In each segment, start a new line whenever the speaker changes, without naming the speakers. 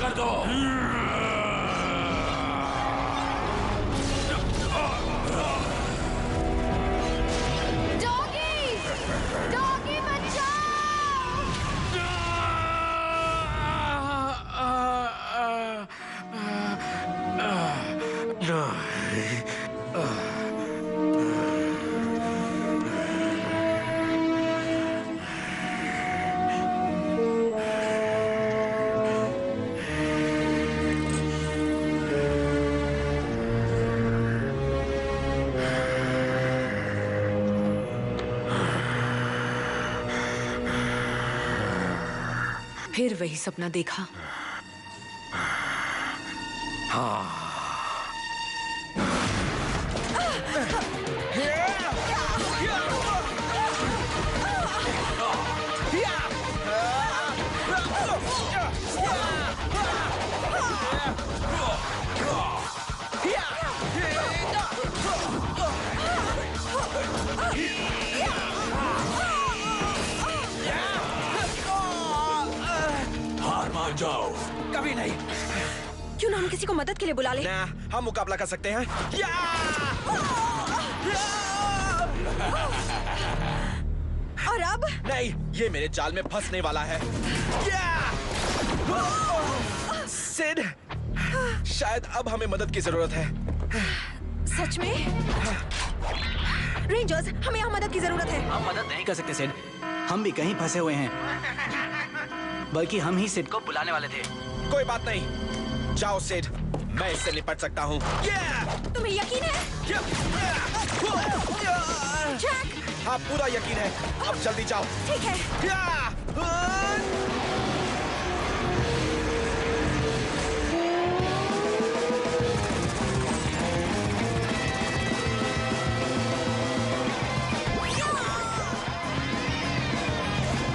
कर दो।
फिर वही सपना देखा।
हाँ। हार मान जाओ।
कभी नहीं।
क्यों ना हम किसी को मदद के लिए बुला ले?
ना, हम मुकाबला कर सकते हैं।
और अब?
नहीं, ये मेरे जाल में फंसने वाला है। सिड, शायद अब हमें मदद की जरूरत है।
सच में? रेंजर्स, हमें यहाँ मदद की जरूरत है।
हम मदद नहीं कर सकते सिड, हम भी कहीं फंसे हुए हैं। बल्कि हम ही सिड को बुलाने वाले थे।
कोई बात नहीं, जाओ सिड, मैं इससे निपट सकता हूँ।
तुम्हें यकीन है? जैक!
हाँ, पूरा यकीन है। अब जल्दी जाओ।
ठीक है।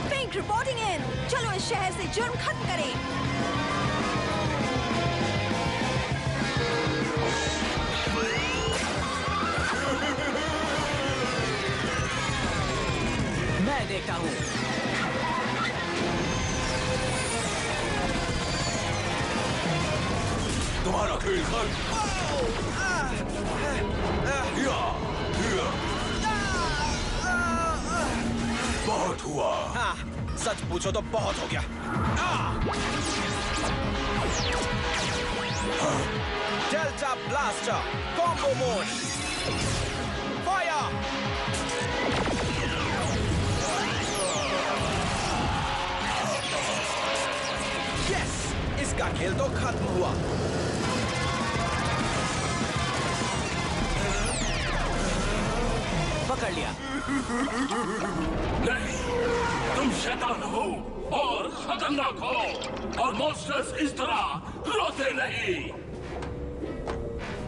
पिंक रिपोर्टिंग इन। चलो इस शहर से जुर्म खत्म करें।
मैं देखता हूँ।
तुम्हारा खेल खत्म। बहुत हुआ।
हाँ, सच पूछो तो बहुत हो गया। Delta blaster combo mode. Fire! Yes, इसका खेल तो खत्म हुआ।
पकड़ लिया।
नहीं, तुम शैतान हो और खतरनाक हो और मॉन्स्टर्स इस तरह रोते नहीं।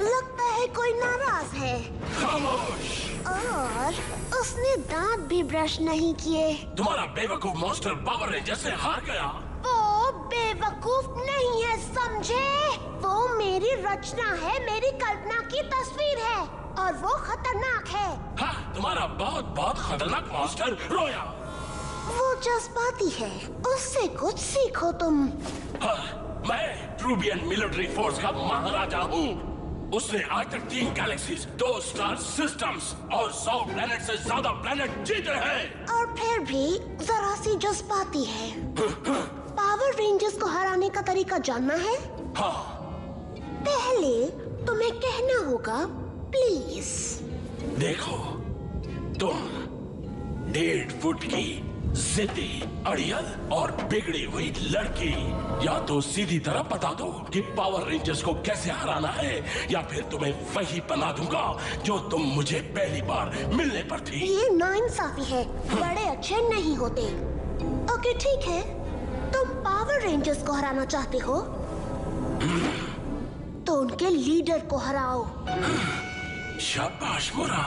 लगता है कोई नाराज है।
खामोश।
और उसने दांत भी ब्रश नहीं किए।
तुम्हारा बेवकूफ मॉन्स्टर पावर रेंजर से हार गया।
वो बेवकूफ नहीं है, समझे? वो मेरी रचना है, मेरी कल्पना की तस्वीर है और वो खतरनाक है।
हाँ, तुम्हारा बहुत बहुत खतरनाक मॉन्स्टर रोया।
वो जज्बाती है, उससे कुछ सीखो तुम।
हाँ, मैं ट्रूबियन मिलिट्री फोर्स का महाराजा हूँ। उसने आज तक 3 गैलेक्सीज, 2 स्टार सिस्टम्स और 100 प्लेनेट से ज्यादा प्लेनेट जीते हैं।
और फिर भी जरा सी जज्बाती है। पावर रेंजर्स को हराने का तरीका जानना है?
हाँ।
पहले तुम्हें कहना होगा प्लीज।
देखो, तुम 1.5 फुट की जिद्दी, अड़ियल और बिगड़ी हुई लड़की, या तो सीधी तरह बता दो कि पावर रेंजर्स को कैसे हराना है, या फिर तुम्हें वही बना दूंगा जो तुम मुझे पहली बार मिलने पर थी।
ये नाइंसाफी है, बड़े अच्छे नहीं होते। ओके ठीक है, तुम पावर रेंजर्स को हराना चाहते हो तो उनके लीडर को हराओ।
शाबाश मोरा,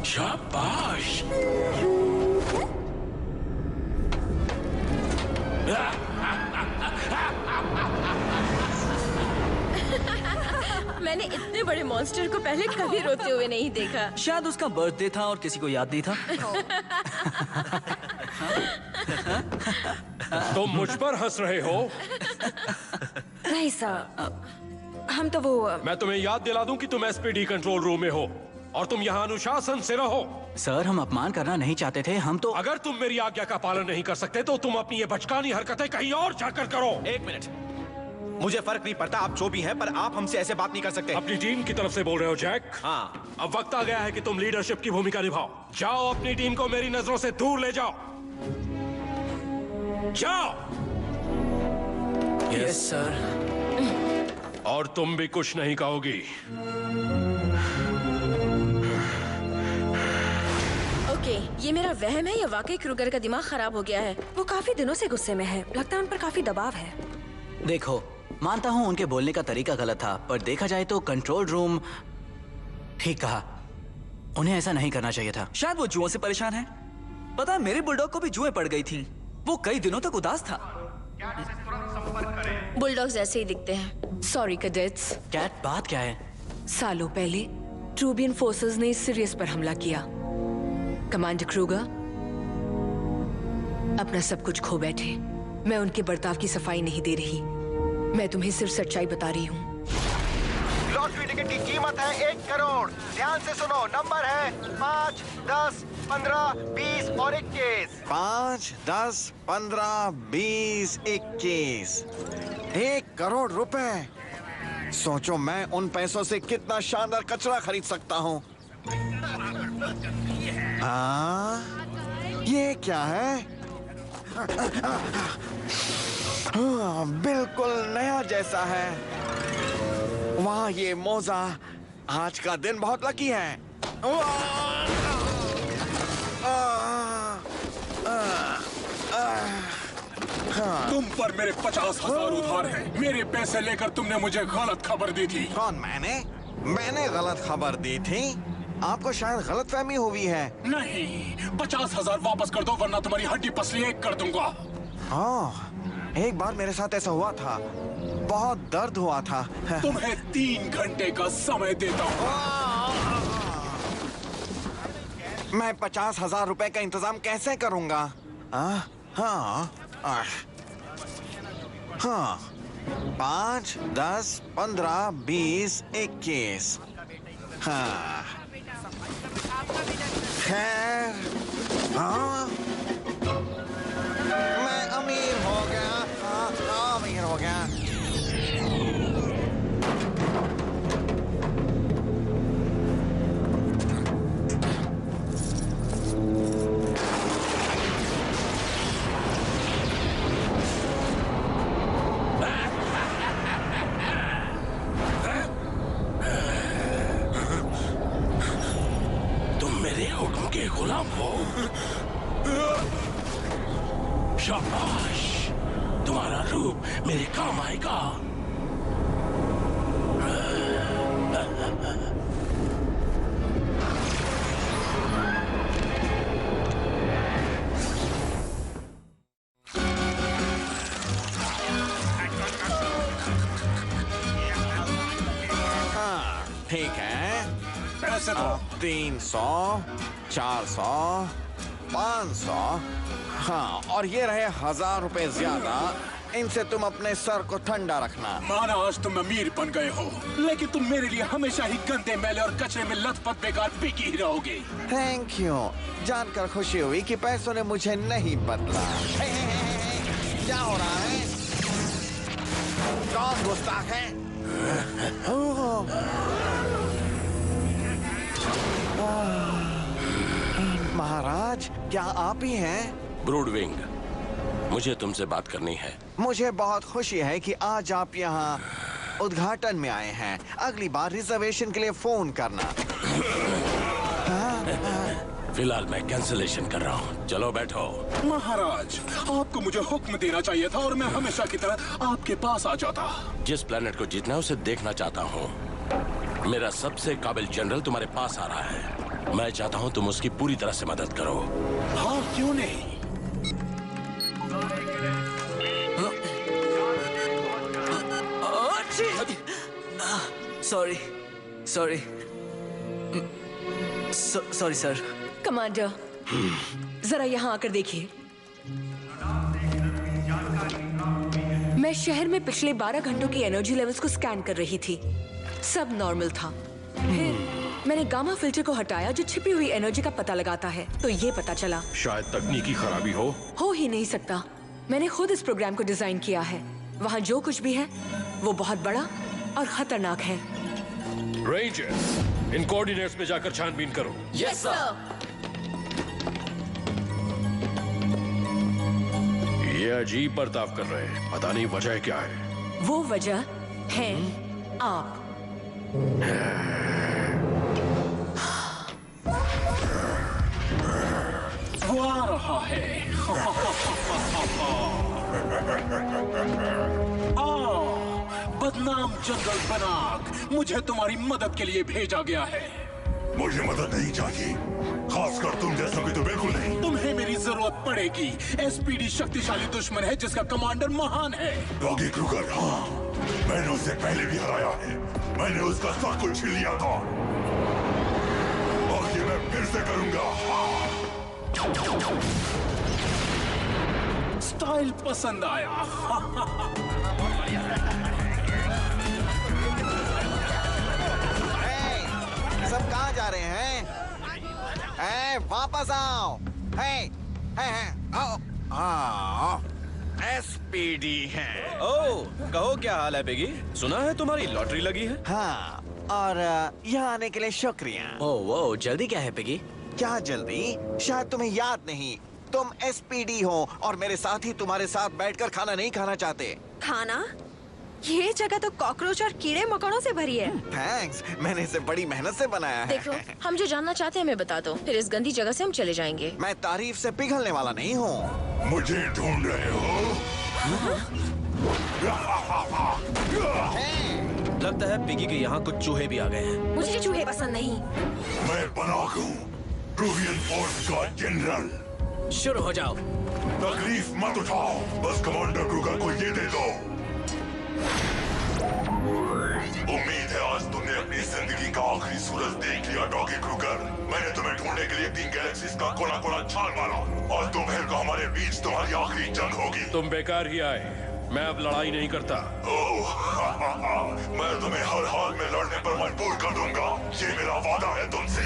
शाबाश।
मैंने इतने बड़े मॉन्स्टर को पहले कभी रोते हुए नहीं देखा।
शायद उसका बर्थडे था और किसी को याद नहीं था।
तुम मुझ पर हंस रहे हो?
नहीं सर, हम तो वो
मैं तुम्हें याद दिला दूं कि तुम एसपीडी कंट्रोल रूम में हो और तुम यहाँ अनुशासन से रहो।
सर, हम अपमान करना नहीं चाहते थे, हम तो...
अगर तुम मेरी आज्ञा का पालन नहीं कर सकते तो तुम अपनी ये बचकानी हरकतें कहीं और जाकर करो।
एक मिनट, मुझे फर्क नहीं पड़ता आप जो भी हैं, पर आप हमसे ऐसे बात नहीं कर सकते।
अपनी टीम की तरफ से बोल रहे हो जैक?
हाँ।
अब वक्त आ गया है कि तुम लीडरशिप की भूमिका निभाओ। जाओ अपनी टीम को मेरी नजरों से दूर ले जाओ। जाओ।
Yes sir.
और तुम भी कुछ नहीं कहोगी।
ओके, ये मेरा वहम है या वाकई क्रूगर का दिमाग खराब हो गया है?
वो काफी दिनों से गुस्से में है, लगता है उन पर काफी दबाव है।
देखो, मानता हूँ उनके बोलने का तरीका गलत था, पर देखा जाए तो कंट्रोल रूम... ठीक कहा, उन्हें ऐसा नहीं करना चाहिए था।
शायद वो जुओं से परेशान है। पता है, मेरे बुलडॉग को भी जुएं पड़ गई थी। वो कई दिनों तक उदास था।
बुलडॉग्स ऐसे ही दिखते हैं।
Sorry cadets.
कैट, बात क्या है?
सालों पहले ट्रूबियन फोर्सेस ने सिरियस पर हमला किया। कमांडर क्रूगर अपना सब कुछ खो बैठे। मैं उनके बर्ताव की सफाई नहीं दे रही, मैं तुम्हें सिर्फ सच्चाई बता रही हूँ।
लॉटरी टिकट की कीमत है 1 करोड़। ध्यान से सुनो, नंबर है 5, 10, 15, 20 और 21।
5, 10, 15, 20, 21। 1 करोड़ रुपए। सोचो मैं उन पैसों से कितना शानदार कचरा खरीद सकता हूँ। हाँ, ये क्या है? हाँ, बिल्कुल नया जैसा है। वाह, ये मोजा। आज का दिन बहुत लकी है।
तुम पर मेरे 50,000 उधार हैं। मेरे पैसे लेकर तुमने मुझे गलत खबर दी थी।
कौन? मैंने गलत खबर दी थी? आपको शायद गलतफहमी हुई है।
नहीं, 50,000 वापस कर दो वरना तुम्हारी हड्डी पसली एक कर दूंगा।
हाँ, एक बार मेरे साथ ऐसा हुआ था, बहुत दर्द हुआ था।
तुम्हें 3 घंटे का समय देता हूँ।
मैं 50,000 रुपए का इंतजाम कैसे करूंगा? हाँ, 5, 10, 15, 20, 21। हाँ, खैर, हाँ, मैं अमीर हो गया। हाँ, अमीर हो गया।
तुम मेरे हुक्म के गुलाम हो। शाबाश, तुम्हारा रूप मेरे काम आएगा।
हाँ, ठीक है।
पैसे दो।
300, 400, 500। हाँ, और ये रहे 1,000 रुपए ज्यादा। इनसे तुम अपने सर को ठंडा रखना।
माना आज तुम अमीर बन गए हो, लेकिन तुम मेरे लिए हमेशा ही गंदे, मैले और कचरे में लथपथ बेकार बिकी ही रहोगे।
Thank you. जानकर खुशी हुई कि पैसों ने मुझे नहीं बदला। क्या हो रहा है? कौन गुस्ताख है? महाराज, क्या आप ही हैं?
ब्रूडविंग, मुझे तुमसे बात करनी है।
मुझे बहुत खुशी है कि आज आप यहाँ उद्घाटन में आए हैं। अगली बार रिजर्वेशन के लिए फोन करना।
फिलहाल मैं कैंसिलेशन कर रहा हूँ। चलो बैठो। महाराज, आपको मुझे हुक्म देना चाहिए था और मैं हमेशा की तरह आपके पास आ जाता। जिस प्लेनेट को जीतना है उसे देखना चाहता हूँ। मेरा सबसे काबिल जनरल तुम्हारे पास आ रहा है। मैं चाहता हूँ तुम उसकी पूरी तरह से मदद करो। हाँ, क्यों नहीं?
Sorry sir.
कमांडर, जरा यहाँ आकर देखिए। मैं शहर में पिछले 12 घंटों की एनर्जी लेवल्स को स्कैन कर रही थी। सब नॉर्मल था। फिर मैंने गामा फिल्टर को हटाया जो छिपी हुई एनर्जी का पता लगाता है, तो ये पता चला
शायद तकनीकी खराबी हो
ही नहीं सकता। मैंने खुद इस प्रोग्राम को डिजाइन किया है। वहाँ जो कुछ भी है वो बहुत बड़ा और खतरनाक है।
रेंजर्स, इन कोऑर्डिनेट्स में जाकर छानबीन करो।
Yes sir.
ये अजीब बर्ताव कर रहे हैं, पता नहीं वजह क्या है।
वो वजह है आप।
वो आ रहा है। बदनाम जनरल बनाग, मुझे तुम्हारी मदद के लिए भेजा गया है।
मुझे मदद नहीं चाहिए, खासकर तुम जैसा कि तो बिल्कुल नहीं।
तुम्हें मेरी जरूरत पड़ेगी। एसपीडी शक्तिशाली दुश्मन है जिसका कमांडर महान है।
डॉगी क्रूगर, हाँ, मैंने उसे पहले भी हराया है। मैंने उसका सब कुछ छीन लिया था और ये मैं फिर से करूंगा।
स्टाइल पसंद आया।
सब कहाँ जा रहे हैं? वापस आओ। आओ। एसपीडी है।
ओह, कहो क्या हाल है बिगी? सुना है तुम्हारी लॉटरी लगी है?
हाँ, और यहाँ आने के लिए शुक्रिया।
ओह वो जल्दी क्या है पिगी?
क्या जल्दी? शायद तुम्हें याद नहीं, तुम एसपीडी हो और मेरे साथी तुम्हारे साथ बैठकर खाना नहीं खाना चाहते।
खाना? ये जगह तो कॉकरोच और कीड़े मकोड़ों से भरी है।
थैंक्स, मैंने इसे बड़ी मेहनत से बनाया है।
देखो, हम जो जानना चाहते हैं हमें बता दो, फिर इस गंदी जगह से हम चले जाएंगे।
मैं तारीफ से पिघलने वाला नहीं हूँ।
मुझे ढूंढ रहे हो?
लगता है पिगी के यहाँ कुछ चूहे भी आ गए हैं।
मुझे चूहे पसंद नहीं।
मैं बनाग हूँ, ट्रूवियन फोर्स का जनरल।
शुरू हो जाओ।
तकलीफ मत उठाओ, बस कमांडर क्रूगर को ये दे दो। उम्मीद है आज तुमने अपनी जिंदगी का आखिरी सूरज देख लिया डॉगी क्रूगर। मैंने तुम्हें ढूंढने के लिए 3 गैलेक्सीज का कोना कोना छान मारा और दोपहर को हमारे बीच तुम्हारी आखिरी जंग होगी।
तुम बेकार ही आए, मैं अब लड़ाई नहीं करता।
ओह, मैं तुम्हें हर हाल में लड़ने पर मजबूर कर दूंगा, ये मेरा वादा है तुमसे।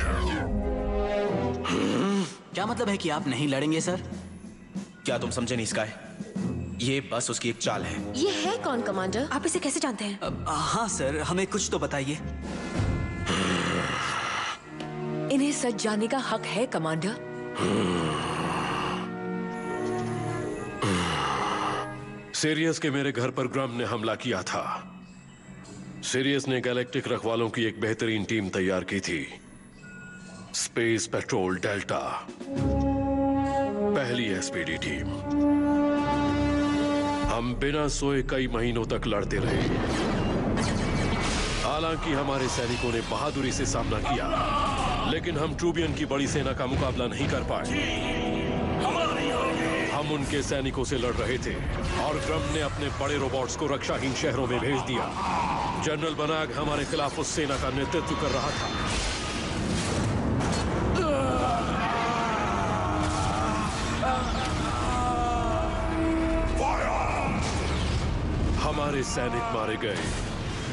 क्या मतलब है कि आप नहीं लड़ेंगे सर?
क्या तुम समझे नहीं स्काई? ये बस उसकी एक चाल है।
ये है कौन कमांडर? आप इसे कैसे जानते हैं?
हाँ सर, हमें कुछ तो बताइए।
इन्हें सच जानने का हक है कमांडर।
सीरियस के मेरे घर पर ग्रम ने हमला किया था। सीरियस ने गैलेक्टिक रखवालों की एक बेहतरीन टीम तैयार की थी, स्पेस पेट्रोल डेल्टा, पहली एसपीडी टीम। हम बिना सोए कई महीनों तक लड़ते रहे। हालांकि हमारे सैनिकों ने बहादुरी से सामना किया, लेकिन हम ट्रूबियन की बड़ी सेना का मुकाबला नहीं कर पाए। हम उनके सैनिकों से लड़ रहे थे और ग्रम ने अपने बड़े रोबोट्स को रक्षाहीन शहरों में भेज दिया। जनरल बनाग हमारे खिलाफ उस सेना का नेतृत्व कर रहा था। हमारे सैनिक मारे गए,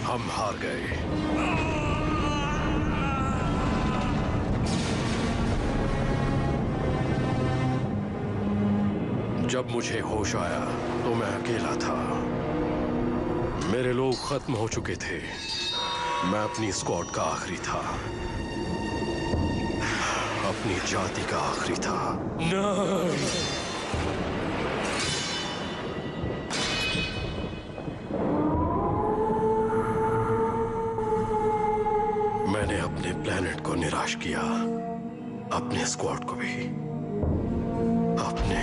हम हार गए। जब मुझे होश आया तो मैं अकेला था। मेरे लोग खत्म हो चुके थे। मैं अपनी स्क्वाड का आखिरी था, अपनी जाति का आखिरी था। नहीं। मैंने अपने प्लेनेट को निराश किया, अपने स्क्वाड को भी, अपने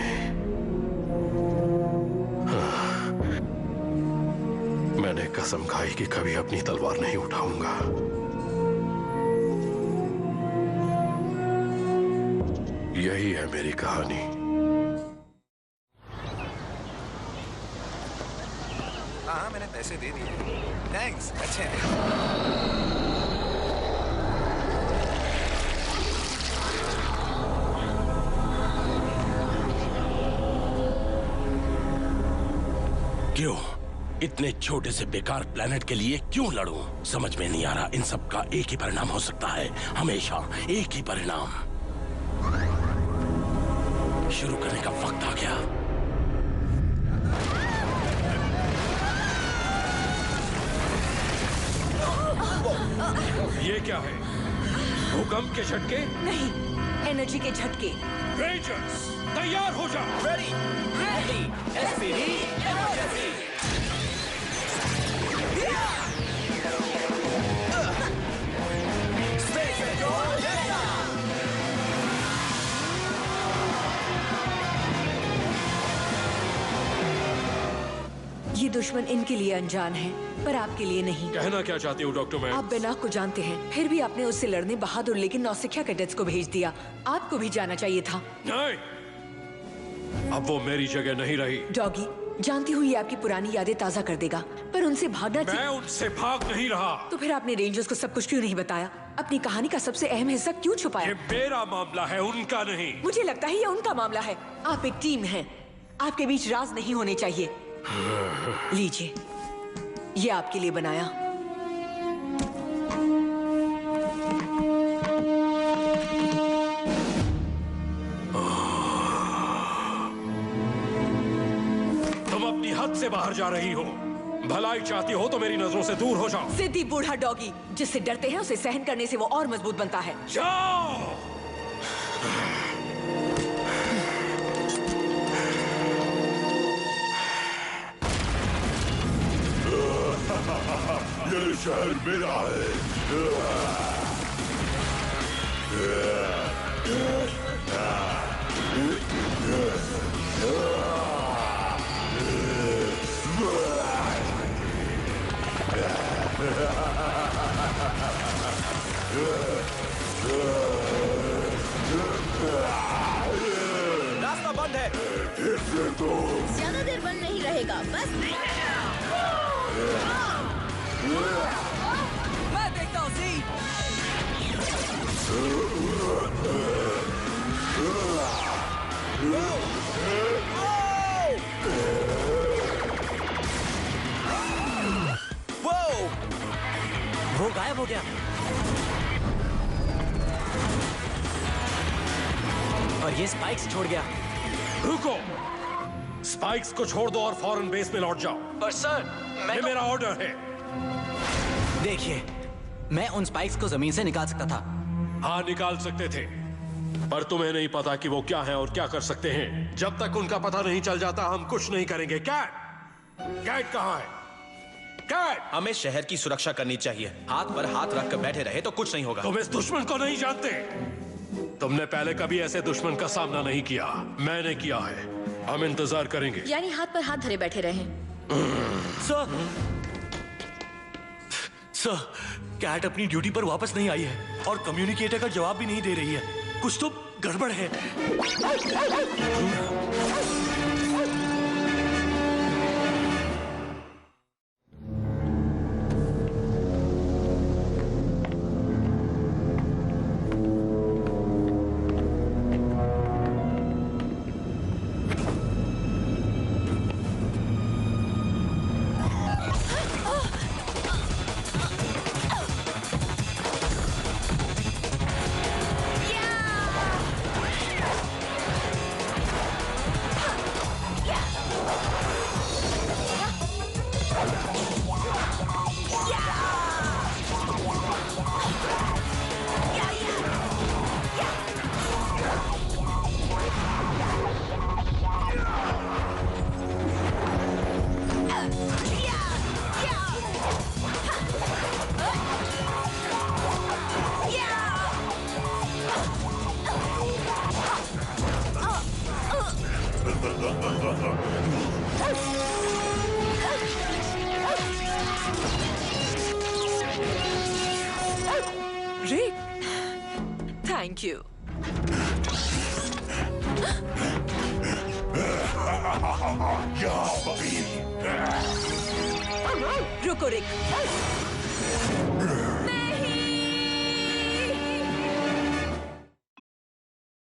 मैंने कसम खाई कि कभी अपनी तलवार नहीं उठाऊंगा। यही है मेरी कहानी।
हाँ, मैंने पैसे दे दिए। थैंक्स, अच्छे हैं।
क्यों? इतने छोटे से बेकार प्लेनेट के लिए क्यों लड़ूं? समझ में नहीं आ रहा। इन सब का एक ही परिणाम हो सकता है, हमेशा एक ही परिणाम। शुरू करने का वक्त आ गया।
ये क्या है? भूकंप के झटके?
नहीं, एनर्जी के झटके।
रेंजर्स तैयार हो जाओ।
Ready
ready SPD emergency. Space petrol
ये दुश्मन इनके लिए अनजान है, पर आपके लिए नहीं।
कहना क्या चाहते हो डॉक्टर मैन?
आप बेनाक को जानते हैं, फिर भी आपने उससे लड़ने बहादुर लेकिन नौसिखिया कैडेट्स को भेज दिया। आपको भी जाना चाहिए था।
नहीं, अब वो मेरी जगह नहीं रही।
डॉगी, जानती हूँ ये आपकी पुरानी यादें ताजा कर देगा, पर उनसे भागना
मैं उनसे भाग नहीं रहा।
तो फिर आपने रेंजर्स को सब कुछ क्यों नहीं बताया? अपनी कहानी का सबसे अहम हिस्सा क्यों छुपाया?
ये मेरा मामला है, उनका नहीं।
मुझे लगता है ये उनका मामला है। आप एक टीम हैं, आपके बीच राज नहीं होने चाहिए। लीजिए, ये आपके लिए बनाया।
तुम अपनी हद से बाहर जा रही हो। भलाई चाहती हो तो मेरी नजरों से दूर हो जाओ।
सिद्धि बूढ़ा डॉगी, जिससे डरते हैं उसे सहन करने से वो और मजबूत बनता है।
जाओ।
ये शहर मेरा है।
रास्ता बंद है।
ज्यादा देर बंद नहीं रहेगा, बस
मैं देखता हूँ सी।
वो गायब हो गया। और ये स्पाइक्स छोड़ गया।
रुको, स्पाइक्स को छोड़ दो और फौरन बेस में लौट जाओ।
पर सर,
ये मेरा ऑर्डर है।
देखिए, मैं उन स्पाइक्स को जमीन से निकाल सकता था।
हाँ, निकाल सकते थे, पर तुम्हें नहीं पता कि वो क्या है और क्या कर सकते हैं। जब तक उनका पता नहीं चल जाता हम कुछ नहीं करेंगे। कैट कहाँ है? कैट!
हमें शहर की सुरक्षा करनी चाहिए। हाथ पर हाथ रख कर बैठे रहे तो कुछ नहीं होगा।
तुम इस दुश्मन को नहीं जानते। तुमने पहले कभी ऐसे दुश्मन का सामना नहीं किया। मैंने किया है। हम इंतजार करेंगे।
यानी हाथ पर हाथ धरे बैठे रहे।
सर, कैट अपनी ड्यूटी पर वापस नहीं आई है और कम्युनिकेटर का जवाब भी नहीं दे रही है। कुछ तो गड़बड़ है।
Thank you. रुको रिक।